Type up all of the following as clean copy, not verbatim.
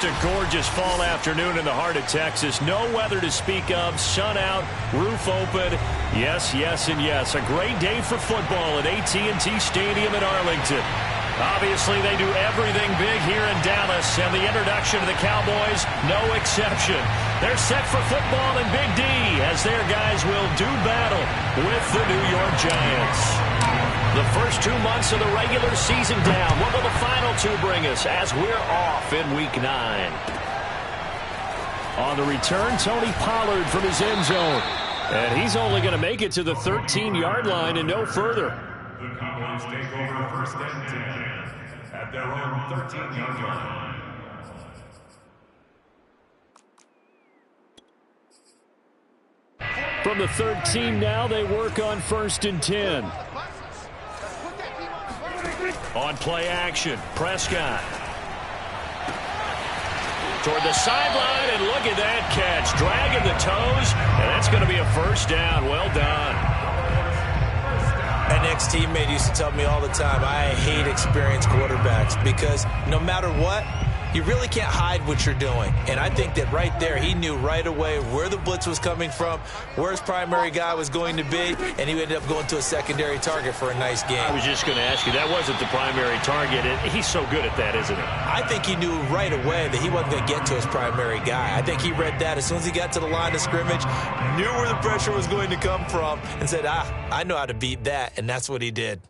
Just a gorgeous fall afternoon in the heart of Texas. No weather to speak of. Sun out, roof open. Yes, yes, and yes. A great day for football at AT&T Stadium in Arlington. Obviously, they do everything big here in Dallas, and the introduction to the Cowboys, no exception. They're set for football in Big D as their guys will do battle with the New York Giants. The first 2 months of the regular season down. What will the final two bring us as we're off in Week 9? On the return, Tony Pollard from his end zone. And he's only going to make it to the 13-yard line and no further. The Cowboys take over first and 10 at their own 13-yard line. From the 13 now, they work on first and 10. On play action, Prescott. Toward the sideline, and look at that catch. Dragging the toes, and that's going to be a first down. Well done. An ex-teammate used to tell me all the time, I hate experienced quarterbacks because no matter what, you really can't hide what you're doing. And I think that right there, he knew right away where the blitz was coming from, where his primary guy was going to be, and he ended up going to a secondary target for a nice game. I was just going to ask you, that wasn't the primary target. He's so good at that, isn't he? I think he knew right away that he wasn't going to get to his primary guy. I think he read that as soon as he got to the line of scrimmage, knew where the pressure was going to come from, and said, I know how to beat that, and that's what he did.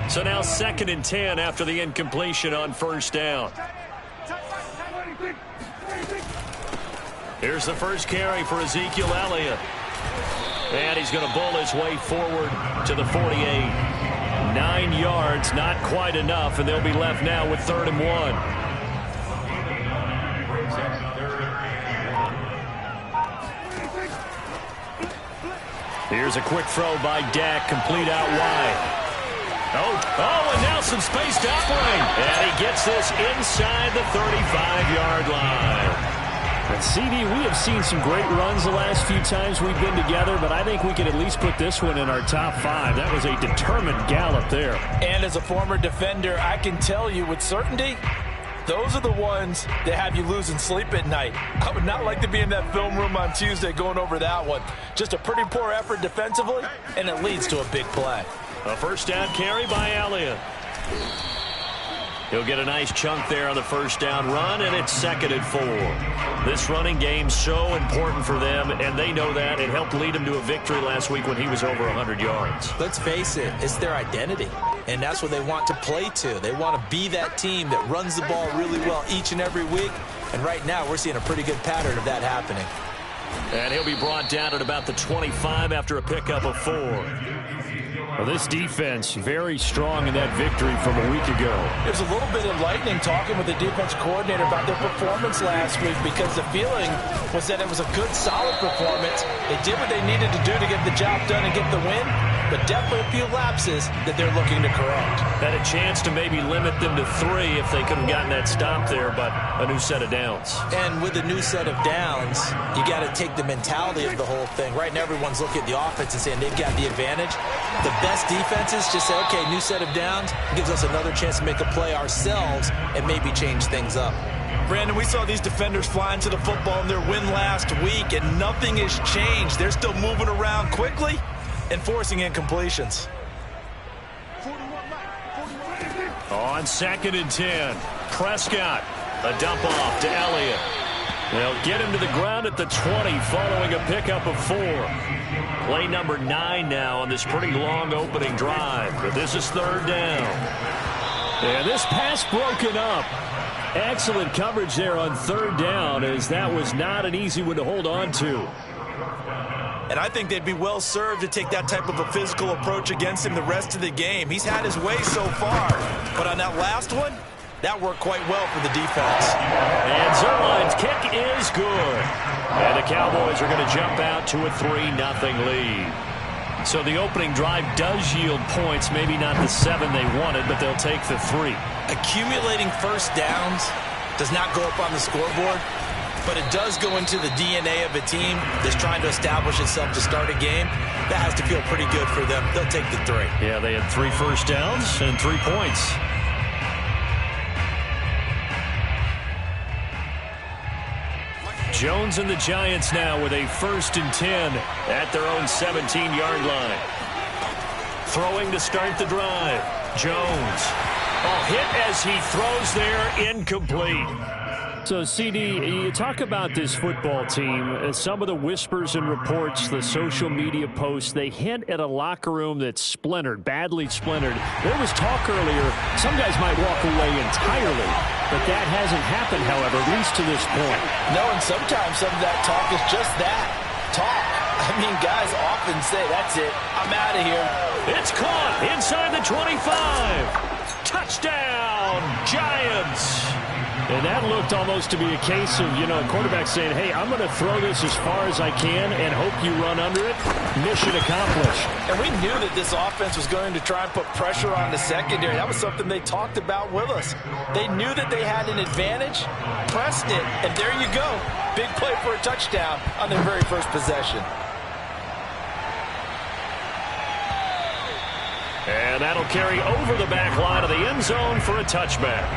So now 2nd and 10 after the incompletion on first down. Here's the first carry for Ezekiel Elliott. And he's going to bull his way forward to the 48. 9 yards, not quite enough, and they'll be left now with 3rd and 1. Here's a quick throw by Dak, complete out wide. And now some space to operate. And he gets this inside the 35-yard line. And CD, we have seen some great runs the last few times we've been together, but I think we can at least put this one in our top 5. That was a determined gallop there. And as a former defender, I can tell you with certainty, those are the ones that have you losing sleep at night. I would not like to be in that film room on Tuesday going over that one. Just a pretty poor effort defensively, and it leads to a big play. A first down carry by Elliott. He'll get a nice chunk there on the first down run, and it's 2nd and 4. This running game's so important for them, and they know that. It helped lead him to a victory last week when he was over 100 yards. Let's face it, it's their identity, and that's what they want to play to. They want to be that team that runs the ball really well each and every week, and right now we're seeing a pretty good pattern of that happening. And he'll be brought down at about the 25 after a pickup of 4. Well, this defense very strong in that victory from a week ago. It was a little bit enlightening talking with the defense coordinator about their performance last week because the feeling was that it was a good, solid performance. They did what they needed to do to get the job done and get the win, but definitely a few lapses that they're looking to correct. Had a chance to maybe limit them to 3 if they could have gotten that stop there, but a new set of downs. And with a new set of downs, you got to take the mentality of the whole thing. Right now, everyone's looking at the offense and saying they've got the advantage. The best defenses just say, okay, new set of downs, gives us another chance to make a play ourselves and maybe change things up. Brandon, we saw these defenders flying to the football in their win last week, and nothing has changed. They're still moving around quickly and forcing incompletions. On 2nd and 10, Prescott, a dump off to Elliott. They'll get him to the ground at the 20 following a pickup of 4. Play number 9 now on this pretty long opening drive, but this is 3rd down. And this pass broken up. Excellent coverage there on 3rd down, as that was not an easy one to hold on to. And I think they'd be well served to take that type of a physical approach against him the rest of the game. He's had his way so far, but on that last one, that worked quite well for the defense. And Zerline's kick is good. And the Cowboys are going to jump out to a 3-0 lead. So the opening drive does yield points, maybe not the 7 they wanted, but they'll take the 3. Accumulating first downs does not go up on the scoreboard, but it does go into the DNA of a team that's trying to establish itself to start a game. That has to feel pretty good for them. They'll take the 3. Yeah, they had 3 first downs and 3 points. Jones and the Giants now with a 1st and 10 at their own 17-yard line. Throwing to start the drive. Jones. Hit as he throws there, incomplete. So, CD, you talk about this football team, some of the whispers and reports, the social media posts, they hint at a locker room that's splintered, badly splintered. There was talk earlier, some guys might walk away entirely, but that hasn't happened, however, at least to this point. No, and sometimes some of that talk is just that, talk. I mean, guys often say, that's it, I'm out of here. It's caught inside the 25. Touchdown, Giants. And that looked almost to be a case of, a quarterback saying, hey, I'm going to throw this as far as I can and hope you run under it. Mission accomplished. And we knew that this offense was going to try and put pressure on the secondary. That was something they talked about with us. They knew that they had an advantage, pressed it, and there you go. Big play for a touchdown on their very first possession. And that'll carry over the back line of the end zone for a touchback.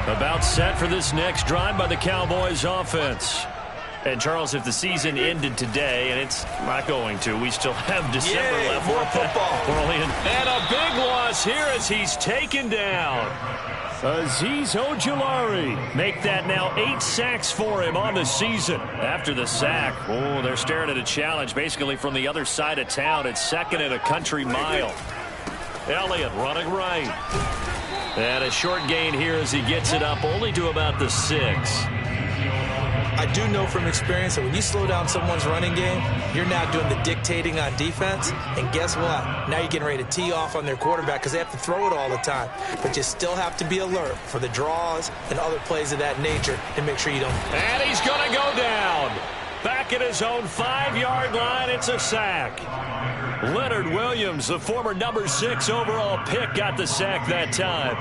About set for this next drive by the Cowboys offense. And, Charles, if the season ended today, and it's not going to, we still have December left. More football. And a big loss here as he's taken down. Azeez Ojulari. Make that now 8 sacks for him on the season. After the sack, they're staring at a challenge basically from the other side of town. It's 2nd and a country mile. Elliott running right. And a short gain here as he gets it up only to about the 6. I do know from experience that when you slow down someone's running game, you're now doing the dictating on defense. And guess what? Now you're getting ready to tee off on their quarterback because they have to throw it all the time. But you still have to be alert for the draws and other plays of that nature to make sure you don't. And he's going to go down. Back at his own 5-yard line, it's a sack. Leonard Williams, the former number 6 overall pick, got the sack that time.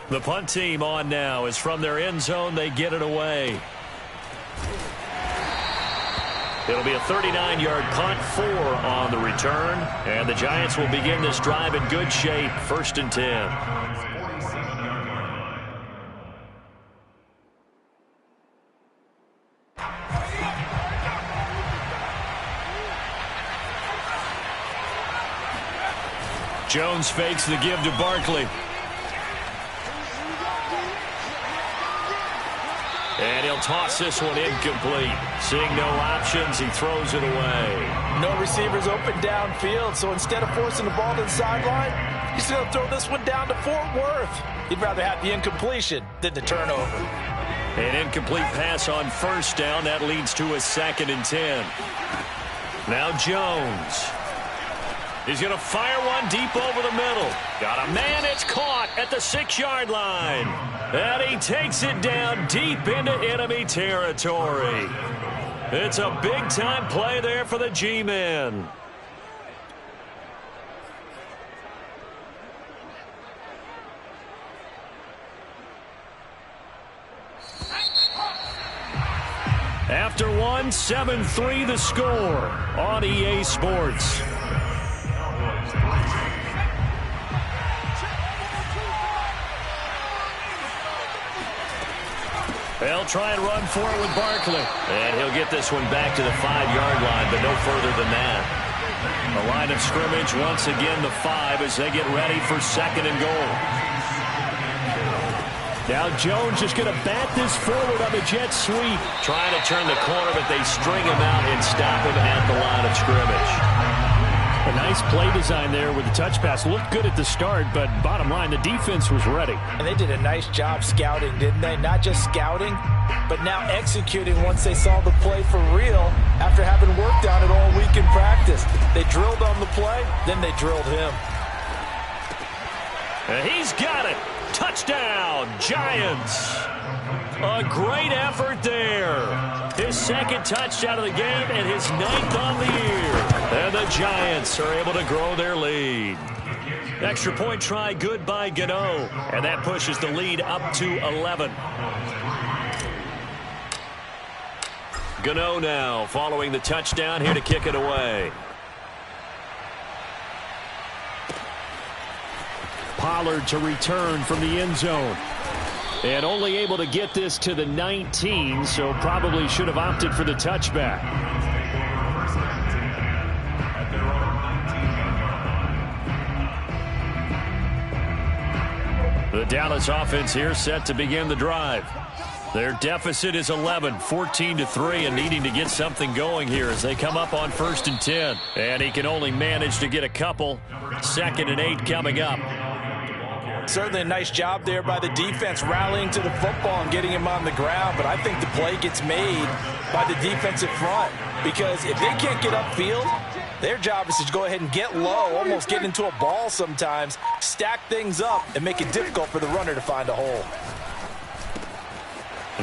The punt team on now is from their end zone. They get it away. It'll be a 39-yard punt, 4 on the return. And the Giants will begin this drive in good shape. 1st and 10. Jones fakes the give to Barkley. And he'll toss this one incomplete. Seeing no options, he throws it away. No receivers open downfield, so instead of forcing the ball to the sideline, he's going to throw this one down to Fort Worth. He'd rather have the incompletion than the turnover. An incomplete pass on 1st down. That leads to a 2nd and 10. Now Jones. He's going to fire one deep over the middle. Got a man. It's caught at the 6-yard line. And he takes it down deep into enemy territory. It's a big-time play there for the G-men. After one, 7-3 the score on EA Sports. They'll try and run for it with Barkley. And he'll get this one back to the 5-yard line, but no further than that. The line of scrimmage once again the 5 as they get ready for 2nd and goal. Now Jones is going to bat this forward on the jet sweep. Trying to turn the corner, but they string him out and stop him at the line of scrimmage. A nice play design there with the touch pass. Looked good at the start, but bottom line, the defense was ready. And they did a nice job scouting, didn't they? Not just scouting, but now executing once they saw the play for real after having worked on it all week in practice. They drilled on the play, then they drilled him. And he's got it. Touchdown, Giants. A great effort there. His second touchdown of the game and his 9th on the year. And the Giants are able to grow their lead. Extra point try good by Gano. And that pushes the lead up to 11. Gano now following the touchdown here to kick it away. Pollard to return from the end zone. And only able to get this to the 19, so probably should have opted for the touchback. The Dallas offense here set to begin the drive. Their deficit is 11, 14-3, and needing to get something going here as they come up on 1st and 10. And he can only manage to get a couple. 2nd and 8 coming up. Certainly a nice job there by the defense rallying to the football and getting him on the ground. But I think the play gets made by the defensive front because if they can't get upfield, their job is to go ahead and get low, almost get into a ball sometimes, stack things up, and make it difficult for the runner to find a hole.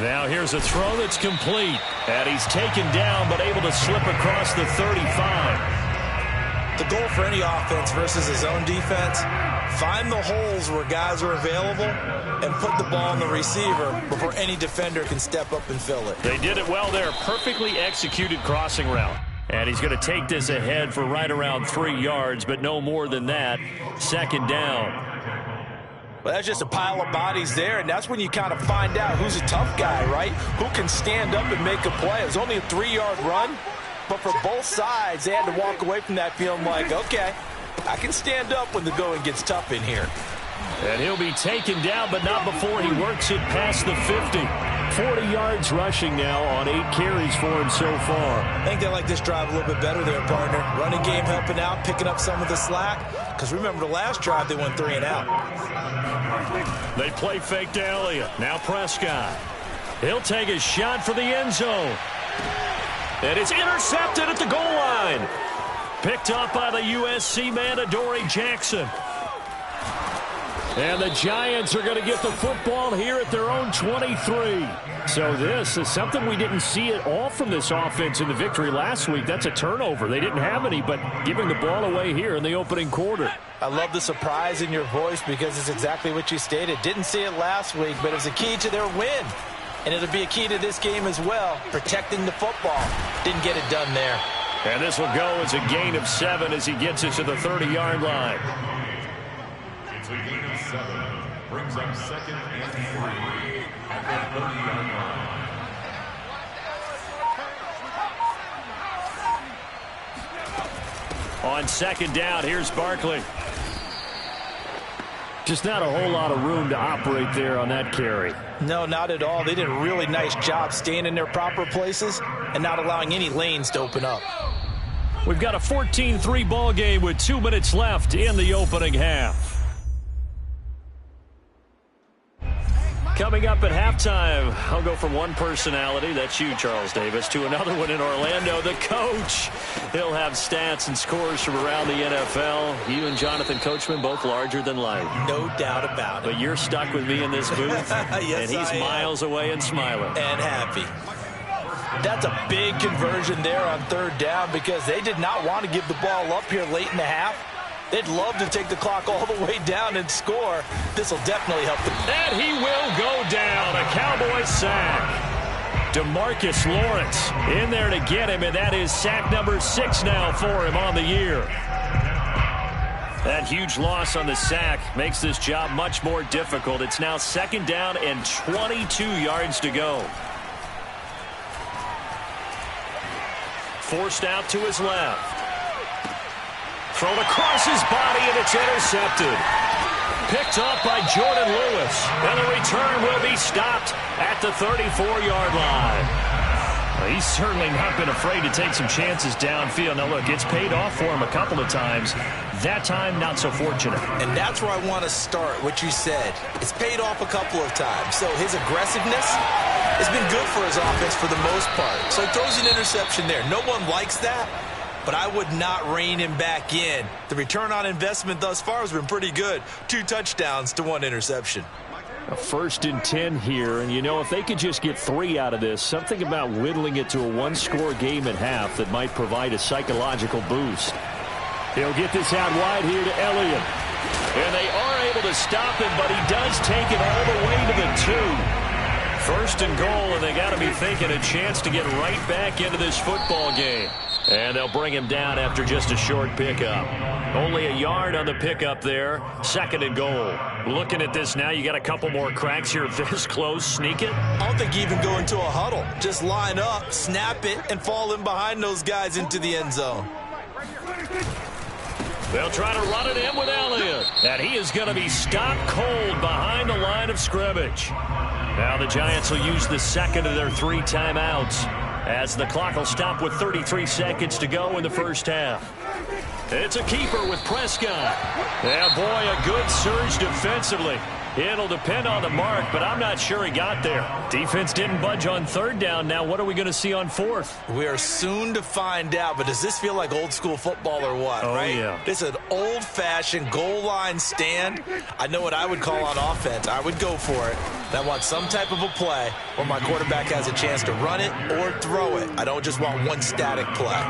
Now here's a throw that's complete. And he's taken down but able to slip across the 35. The goal for any offense versus his own defense, find the holes where guys are available and put the ball on the receiver before any defender can step up and fill it. They did it well there. Perfectly executed crossing route. And he's going to take this ahead for right around 3 yards, but no more than that. 2nd down. Well, that's just a pile of bodies there, and that's when you kind of find out who's a tough guy, right? Who can stand up and make a play. It was only a 3-yard run. But for both sides, they had to walk away from that feeling like, okay, I can stand up when the going gets tough in here. And he'll be taken down, but not before he works it past the 50. 40 yards rushing now on 8 carries for him so far. I think they like this drive a little bit better there, partner. Running game helping out, picking up some of the slack. Because remember, the last drive, they went 3 and out. They play fake to Elliott. Now Prescott. He'll take a shot for the end zone. And it's intercepted at the goal line. Picked up by the USC man, Adoree Jackson. And the Giants are going to get the football here at their own 23. So this is something we didn't see at all from this offense in the victory last week. That's a turnover. They didn't have any, but giving the ball away here in the opening quarter. I love the surprise in your voice because it's exactly what you stated. Didn't see it last week, but it was a key to their win. And it'll be a key to this game as well, protecting the football. Didn't get it done there. And this will go as a gain of 7 as he gets it to the 30-yard line. It's a gain of 7. Brings up 2nd and 3 at the 30-yard line. On 2nd down, here's Barkley. Just not a whole lot of room to operate there on that carry. No, not at all. They did a really nice job staying in their proper places and not allowing any lanes to open up. We've got a 14-3 ball game with 2 minutes left in the opening half. Coming up at halftime, I'll go from one personality, that's you, Charles Davis, to another one in Orlando, the coach. He'll have stats and scores from around the NFL. You and Jonathan Coachman, both larger than life. No doubt about it. But you're stuck with me in this booth, yes, and he's miles away and smiling. And happy. That's a big conversion there on 3rd down because they did not want to give the ball up here late in the half. They'd love to take the clock all the way down and score. This will definitely help them. And he will go down. A Cowboy sack. DeMarcus Lawrence in there to get him, and that is sack number 6 now for him on the year. That huge loss on the sack makes this job much more difficult. It's now 2nd down and 22 yards to go. Forced out to his left. Thrown across his body, and it's intercepted. Picked up by Jordan Lewis. And the return will be stopped at the 34-yard line. Well, he's certainly not been afraid to take some chances downfield. Now, look, it's paid off for him a couple of times. That time, not so fortunate. And that's where I want to start, what you said. It's paid off a couple of times. So his aggressiveness has been good for his offense for the most part. So he throws an interception there. No one likes that, but I would not rein him back in. The return on investment thus far has been pretty good. 2 touchdowns to 1 interception. A 1st and 10 here, and you know, if they could just get 3 out of this, something about whittling it to a one-score game at half that might provide a psychological boost. He'll get this out wide here to Elliott. And they are able to stop him, but he does take it all the way to the 2. 1st and goal, and they got to be thinking a chance to get right back into this football game. And they'll bring him down after just a short pickup. Only a yard on the pickup there. 2nd and goal. Looking at this now, you got a couple more cracks here this close. Sneak it. I don't think you even go into a huddle. Just line up, snap it, and fall in behind those guys into the end zone. They'll try to run it in with Elliott. And he is going to be stopped cold behind the line of scrimmage. Now the Giants will use the 2nd of their 3 timeouts, as the clock will stop with 33 seconds to go in the first half. It's a keeper with Prescott. Yeah, boy, a good surge defensively. It'll depend on the mark, but I'm not sure he got there. Defense didn't budge on 3rd down. Now what are we going to see on 4th? We are soon to find out, but does this feel like old school football or what, right? Yeah. This is an old-fashioned goal line stand. I know what I would call on offense. I would go for it. I want some type of a play where my quarterback has a chance to run it or throw it. I don't just want one static play.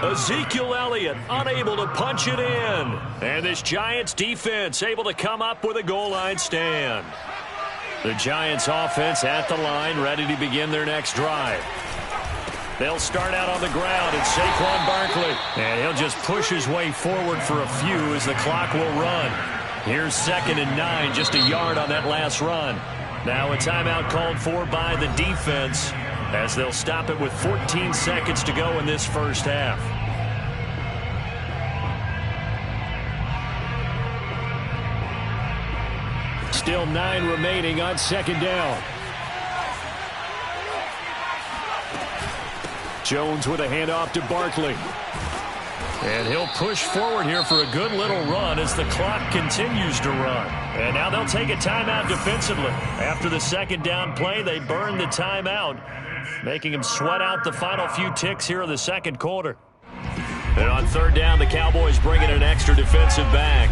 Ezekiel Elliott unable to punch it in. And this Giants defense able to come up with a goal line stand. The Giants offense at the line, ready to begin their next drive. They'll start out on the ground. It's Saquon Barkley. And he'll just push his way forward for a few as the clock will run. Here's 2nd and 9, just a yard on that last run. Now a timeout called for by the defense, as they'll stop it with 14 seconds to go in this first half. Still 9 remaining on 2nd down. Jones with a handoff to Barkley. And he'll push forward here for a good little run as the clock continues to run. And now they'll take a timeout defensively. After the 2nd down play, they burn the timeout, making him sweat out the final few ticks here in the 2nd quarter. And on 3rd down, the Cowboys bring in an extra defensive back.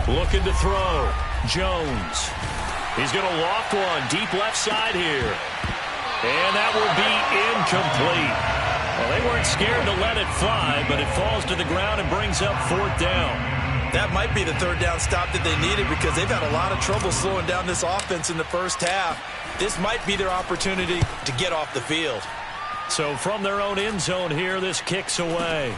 Looking to throw. Jones. He's going to loft one deep left side here. And that will be incomplete. Well, they weren't scared to let it fly, but it falls to the ground and brings up 4th down. That might be the 3rd down stop that they needed, because they've had a lot of trouble slowing down this offense in the first half. This might be their opportunity to get off the field. So from their own end zone here, this kicks away.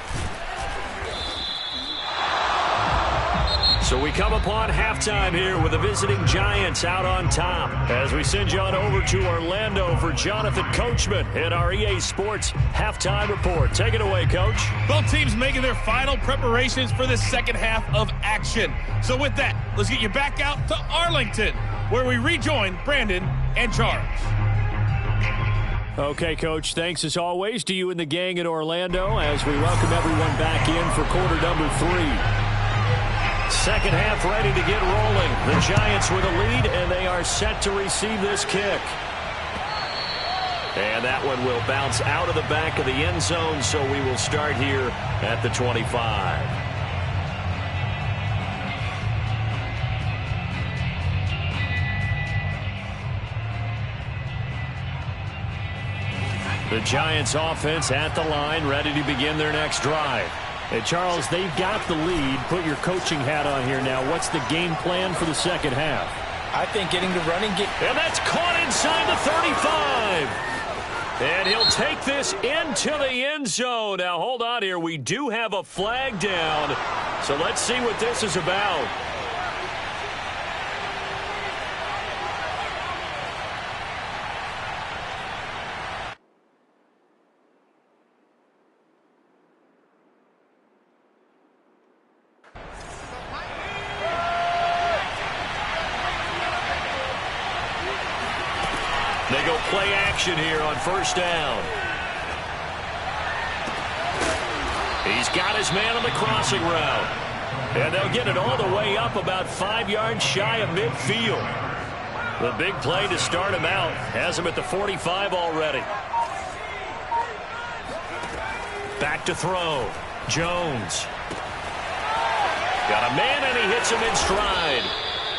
So we come upon halftime here with the visiting Giants out on top, as we send you on over to Orlando for Jonathan Coachman in our EA Sports Halftime Report. Take it away, Coach. Both teams making their final preparations for the second half of action. So with that, let's get you back out to Arlington, where we rejoin Brandon and Charles. Okay, Coach, thanks as always to you and the gang in Orlando as we welcome everyone back in for quarter number 3. Second half ready to get rolling. The Giants with a lead, and they are set to receive this kick. And that one will bounce out of the back of the end zone, so we will start here at the 25. The Giants offense at the line, ready to begin their next drive. And Charles, they've got the lead. Put your coaching hat on here now. What's the game plan for the second half? I think getting the running game. And that's caught inside the 35. And he'll take this into the end zone. Now, hold on here. We do have a flag down. So let's see what this is about. They go play action here on first down. He's got his man on the crossing route. And they'll get it all the way up about 5 yards shy of midfield. The big play to start him out has him at the 45 already. Back to throw. Jones. Got a man, and he hits him in stride.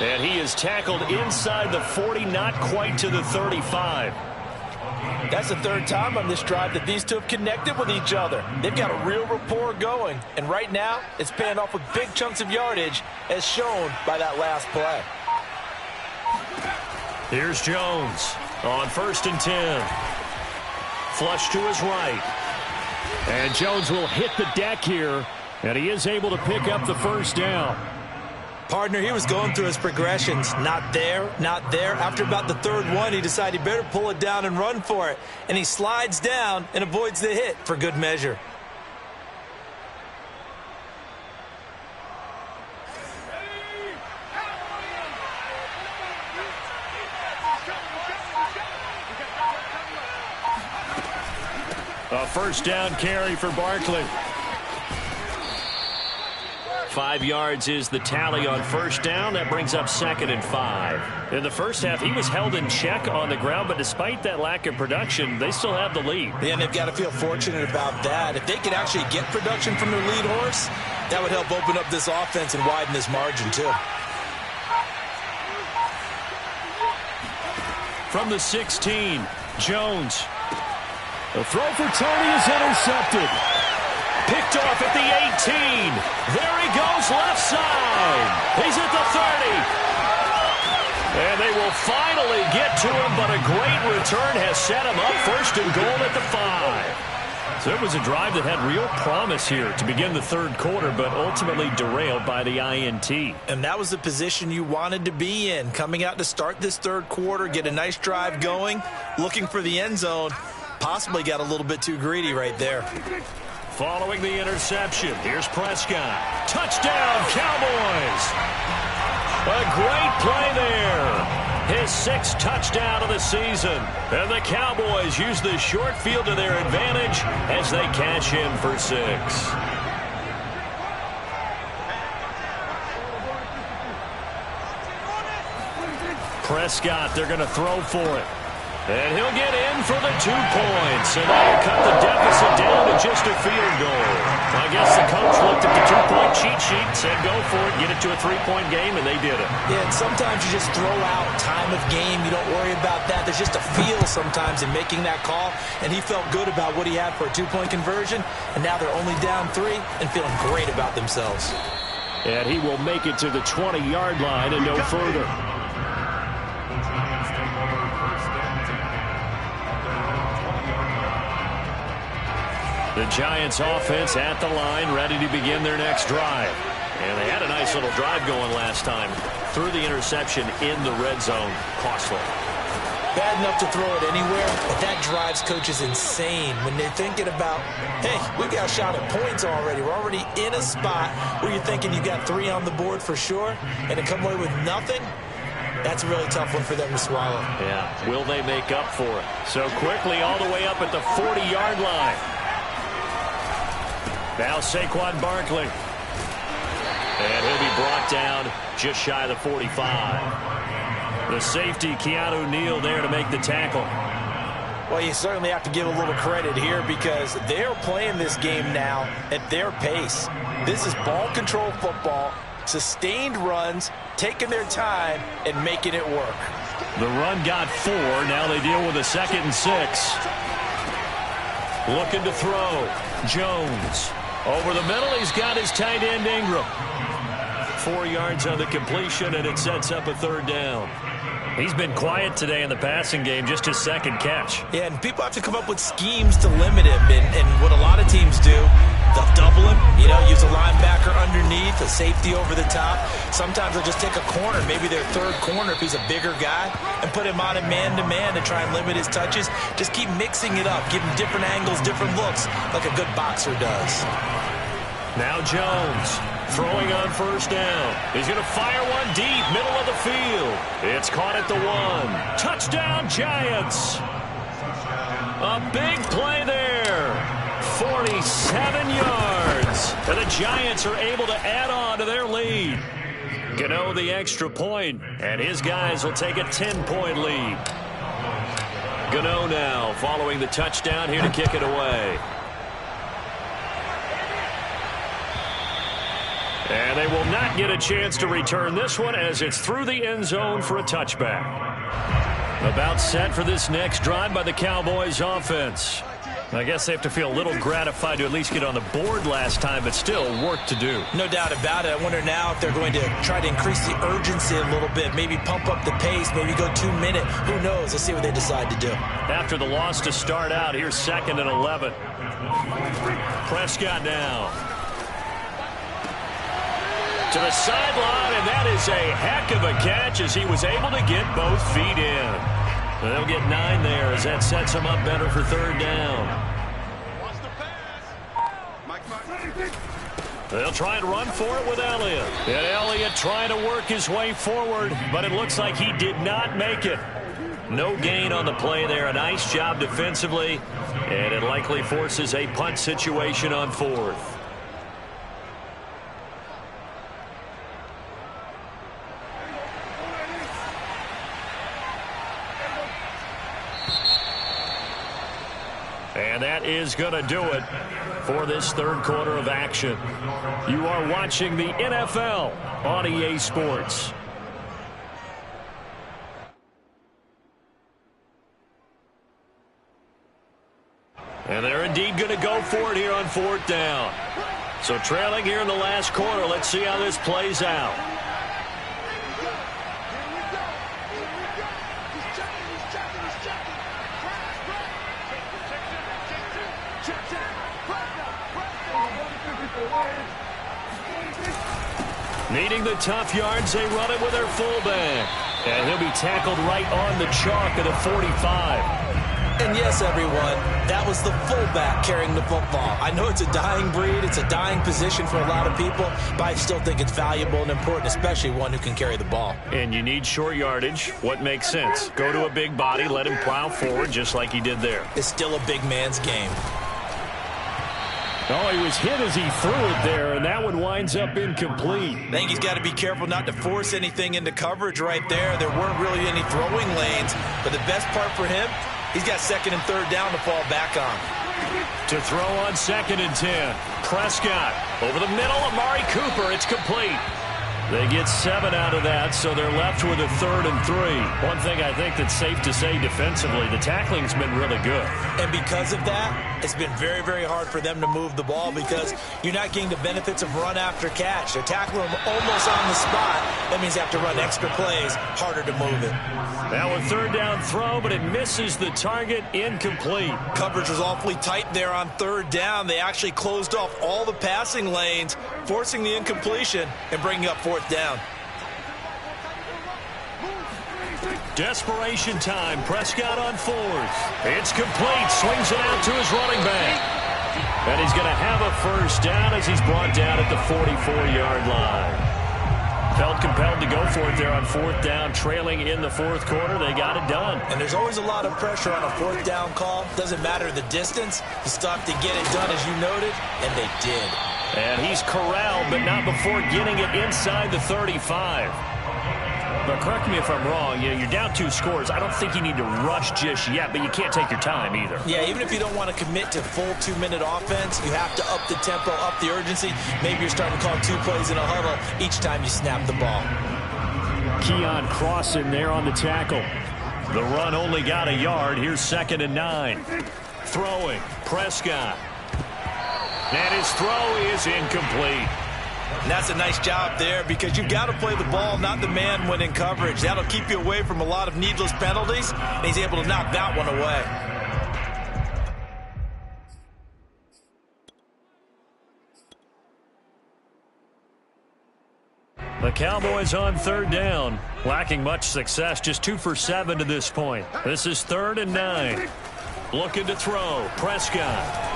And he is tackled inside the 40, not quite to the 35. That's the third time on this drive that these two have connected with each other. They've got a real rapport going. And right now, it's paying off with big chunks of yardage, as shown by that last play. Here's Jones on 1st and 10. Flush to his right. And Jones will hit the deck here, and he is able to pick up the first down. Partner, he was going through his progressions. Not there, not there. After about the third one, he decided he better pull it down and run for it. And he slides down and avoids the hit for good measure. A first down carry for Barkley. 5 yards is the tally on first down. That brings up 2nd and 5. In the first half, he was held in check on the ground, but despite that lack of production, they still have the lead. Yeah, and they've got to feel fortunate about that. If they could actually get production from their lead horse, that would help open up this offense and widen this margin, too. From the 16, Jones. The throw for Tony is intercepted. Picked off at the 18. There he goes, left side. He's at the 30. And they will finally get to him, but a great return has set him up 1st and goal at the 5. So it was a drive that had real promise here to begin the third quarter, but ultimately derailed by the INT. And that was the position you wanted to be in. Coming out to start this third quarter, get a nice drive going, looking for the end zone. Possibly got a little bit too greedy right there. Following the interception, here's Prescott. Touchdown, Cowboys! A great play there. His 6th touchdown of the season. And the Cowboys use the short field to their advantage as they cash in for 6. Prescott, they're going to throw for it. And he'll get in for the 2 points. And that'll cut the deficit down to just a field goal. I guess the coach looked at the 2-point cheat sheet, said go for it, get it to a 3-point game, and they did it. Yeah, and sometimes you just throw out time of game. You don't worry about that. There's just a feel sometimes in making that call. And he felt good about what he had for a 2-point conversion. And now they're only down 3 and feeling great about themselves. And he will make it to the 20-yard line and no further. The Giants offense at the line, ready to begin their next drive. And they had a nice little drive going last time. Threw the interception in the red zone. Costly. Bad enough to throw it anywhere, but that drives coaches insane when they're thinking about, hey, we've got a shot at points already. We're already in a spot where you're thinking you got 3 on the board for sure, and to come away with nothing, that's a really tough one for them to swallow. Yeah, will they make up for it? So quickly all the way up at the 40-yard line. Now Saquon Barkley. And he'll be brought down just shy of the 45. The safety, Keanu Neal, there to make the tackle. Well, you certainly have to give a little credit here because they're playing this game now at their pace. This is ball control football, sustained runs, taking their time, and making it work. The run got 4. Now they deal with a 2nd and 6. Looking to throw. Jones. Over the middle, he's got his tight end Ingram. 4 yards on the completion, and it sets up a 3rd down. He's been quiet today in the passing game, just his 2nd catch. Yeah, and people have to come up with schemes to limit him. And what a lot of teams do, they'll double him, use a linebacker underneath, a safety over the top. Sometimes they'll just take a corner, maybe their 3rd corner if he's a bigger guy, and put him on a man-to-man to try and limit his touches. Just keep mixing it up, give him different angles, different looks, like a good boxer does. Now Jones throwing on 1st down. He's going to fire one deep, middle of the field. It's caught at the 1. Touchdown, Giants. A big play there. 47 yards. And the Giants are able to add on to their lead. Gano the extra point, and his guys will take a 10-point lead. Gano now following the touchdown here to kick it away. And they will not get a chance to return this one as it's through the end zone for a touchback. About set for this next drive by the Cowboys offense. I guess they have to feel a little gratified to at least get on the board last time, but still work to do. No doubt about it. I wonder now if they're going to try to increase the urgency a little bit, maybe pump up the pace, maybe go 2 minute. Who knows? Let's see what they decide to do. After the loss to start out, here's 2nd and 11. Prescott now. To the sideline, and that is a heck of a catch as he was able to get both feet in. They'll get 9 there as that sets them up better for 3rd down. They'll try and run for it with Elliott. And Elliott trying to work his way forward, but it looks like he did not make it. No gain on the play there. A nice job defensively, and it likely forces a punt situation on 4th. And that is going to do it for this 3rd quarter of action. You are watching the NFL on EA Sports. And they're indeed going to go for it here on 4th down. So trailing here in the last quarter, let's see how this plays out. Needing the tough yards, they run it with their fullback. And he'll be tackled right on the chalk of the 45. And yes, everyone, that was the fullback carrying the football. I know it's a dying breed, it's a dying position for a lot of people, but I still think it's valuable and important, especially one who can carry the ball. And you need short yardage. What makes sense? Go to a big body, let him plow forward just like he did there. It's still a big man's game. Oh, he was hit as he threw it there, and that one winds up incomplete. I think he's got to be careful not to force anything into coverage right there. There weren't really any throwing lanes, but the best part for him, he's got 2nd and 3rd down to fall back on. To throw on 2nd and 10. Prescott over the middle. Amari Cooper. It's complete. They get 7 out of that, so they're left with a 3rd and 3. One thing I think that's safe to say defensively, the tackling's been really good. And because of that, it's been very, very hard for them to move the ball because you're not getting the benefits of run after catch. They're tackling them almost on the spot. That means they have to run extra plays, harder to move it. Now a 3rd down throw, but it misses the target, incomplete. Coverage was awfully tight there on 3rd down. They actually closed off all the passing lanes, forcing the incompletion and bringing up 4th down. Desperation time. Prescott on 4th. It's complete. Swings it out to his running back. And he's going to have a 1st down as he's brought down at the 44-yard line. Felt compelled to go for it there on 4th down, trailing in the 4th quarter. They got it done. And there's always a lot of pressure on a 4th down call. Doesn't matter the distance. You still have to get it done, as you noted, and they did. And he's corralled, but not before getting it inside the 35. But correct me if I'm wrong, you're down 2 scores. I don't think you need to rush just yet, but you can't take your time either. Yeah, even if you don't want to commit to full 2-minute offense, you have to up the tempo, up the urgency. Maybe you're starting to call 2 plays in a huddle each time you snap the ball. Keon Crossan there on the tackle. The run only got a yard. Here's 2nd and 9. Throwing, Prescott. And his throw is incomplete. And that's a nice job there because you've got to play the ball, not the man when in coverage. That'll keep you away from a lot of needless penalties, and he's able to knock that one away. The Cowboys on 3rd down, lacking much success, just 2 for 7 to this point. This is 3rd and 9. Looking to throw, Prescott.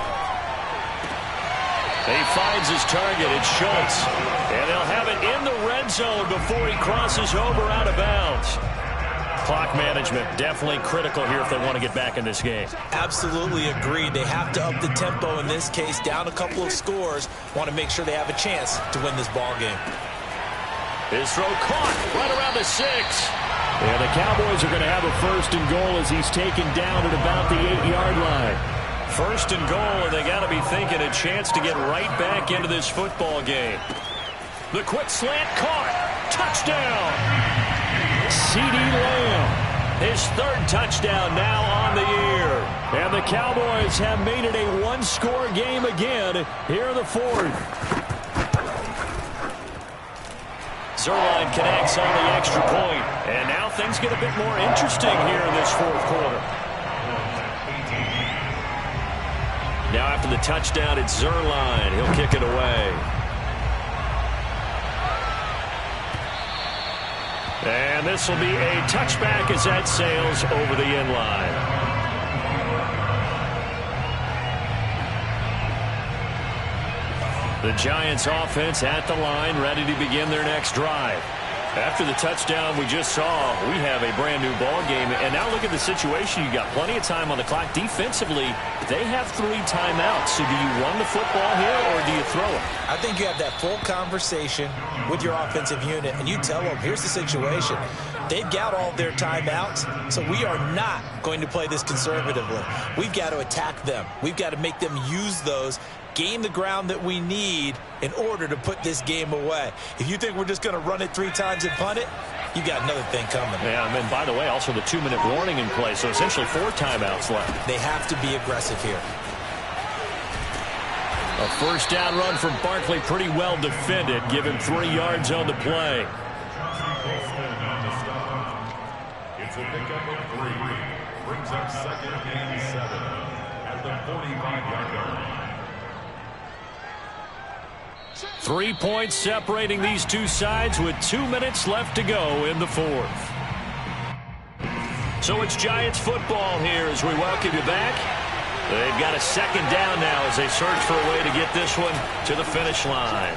He finds his target, it's Schultz. And they'll have it in the red zone before he crosses over out of bounds. Clock management definitely critical here if they want to get back in this game. Absolutely agreed. They have to up the tempo in this case, down a couple of scores. Want to make sure they have a chance to win this ball game. His throw caught right around the 6. And the Cowboys are going to have a 1st and goal as he's taken down at about the 8-yard line. 1st and goal, and they got to be thinking a chance to get right back into this football game. The quick slant caught. Touchdown. CeeDee Lamb. His third touchdown now on the year. And the Cowboys have made it a one-score game again here in the fourth. Zuerlein connects on the extra point. And now things get a bit more interesting here in this fourth quarter. Now after the touchdown, it's Zuerlein. He'll kick it away. And this will be a touchback as that sails over the end line. The Giants offense at the line, ready to begin their next drive. After the touchdown we just saw, we have a brand new ball game. And now look at the situation. You got plenty of time on the clock. Defensively, they have 3 timeouts. So do you run the football here or do you throw it? I think you have that full conversation with your offensive unit, and you tell them, here's the situation. They've got all their timeouts, so we are not going to play this conservatively. We've got to attack them. We've got to make them use those, gain the ground that we need in order to put this game away. If you think we're just going to run it 3 times and punt it, you got another thing coming. Yeah, and then, by the way, also the 2-minute warning in play, so essentially 4 timeouts left. They have to be aggressive here. A first down run from Barkley, pretty well defended. Give him 3 yards on the play. It's a pickup of 3. Brings up 2nd and 7 at the 45-yard line. 3 points separating these two sides with 2 minutes left to go in the fourth. So it's Giants football here as we welcome you back. They've got a 2nd down now as they search for a way to get this one to the finish line.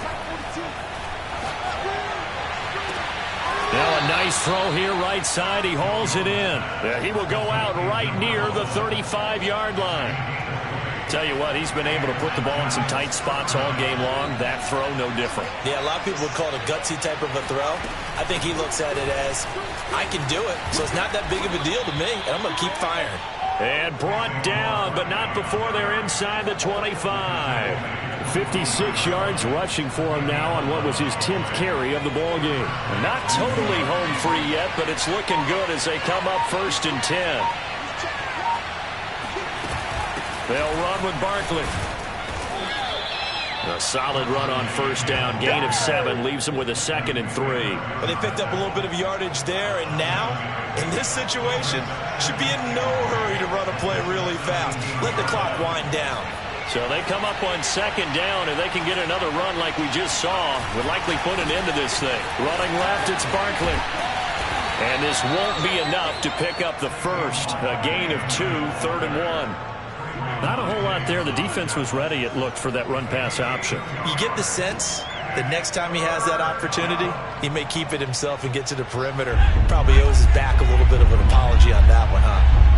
Now a nice throw here right side. He hauls it in. He will go out right near the 35-yard line. Tell you what, he's been able to put the ball in some tight spots all game long. That throw, no different. Yeah, a lot of people would call it a gutsy type of a throw. I think he looks at it as, I can do it, so it's not that big of a deal to me, and I'm going to keep firing. And brought down, but not before they're inside the 25. 56 yards rushing for him now on what was his 10th carry of the ball game. Not totally home free yet, but it's looking good as they come up 1st and 10. They'll run with Barkley. A solid run on 1st down. Gain of 7 leaves him with a 2nd and 3. But they picked up a little bit of yardage there, and now, in this situation, should be in no hurry to run a play really fast. Let the clock wind down. So they come up on 2nd down, and they can get another run like we just saw. Would likely put an end to this thing. Running left, it's Barkley. And this won't be enough to pick up the first. A gain of 2, 3rd and 1. Not a whole lot there. The defense was ready, it looked, for that run-pass option. You get the sense that next time he has that opportunity, he may keep it himself and get to the perimeter. Probably owes his back a little bit of an apology on that one, huh?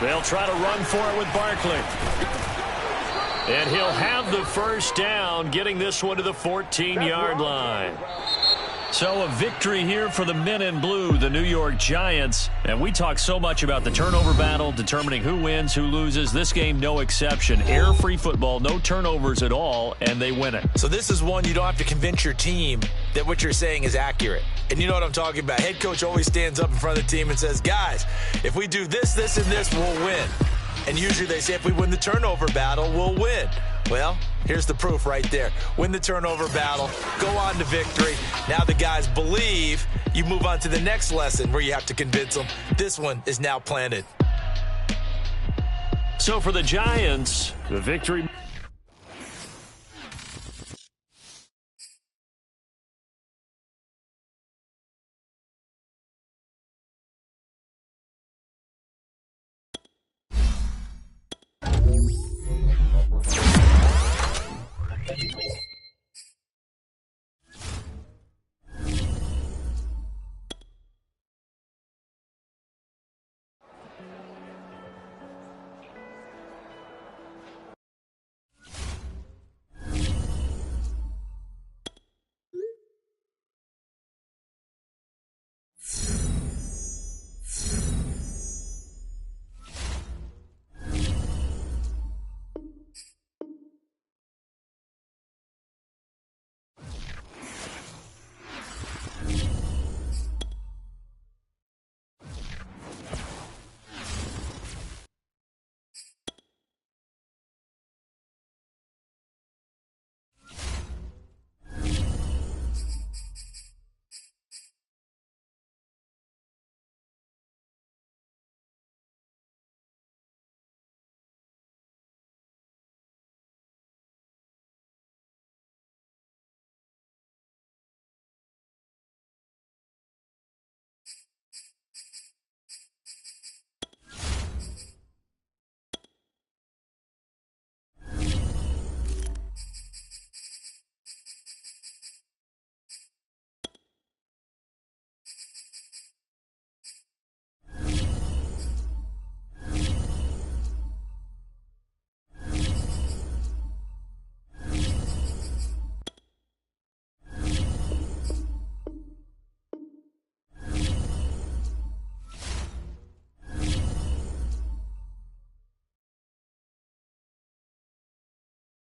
They'll try to run for it with Barkley. And he'll have the first down, getting this one to the 14-yard line. So a victory here for the men in blue, the New York Giants. And we talk so much about the turnover battle, determining who wins, who loses. This game, no exception. Error-free football, no turnovers at all, and they win it. So this is one you don't have to convince your team that what you're saying is accurate. And you know what I'm talking about. Head coach always stands up in front of the team and says, guys, if we do this, this, and this, we'll win. And usually they say if we win the turnover battle, we'll win. Well, here's the proof right there. Win the turnover battle, go on to victory. Now the guys believe. You move on to the next lesson where you have to convince them. This one is now planted. So for the Giants, the victory.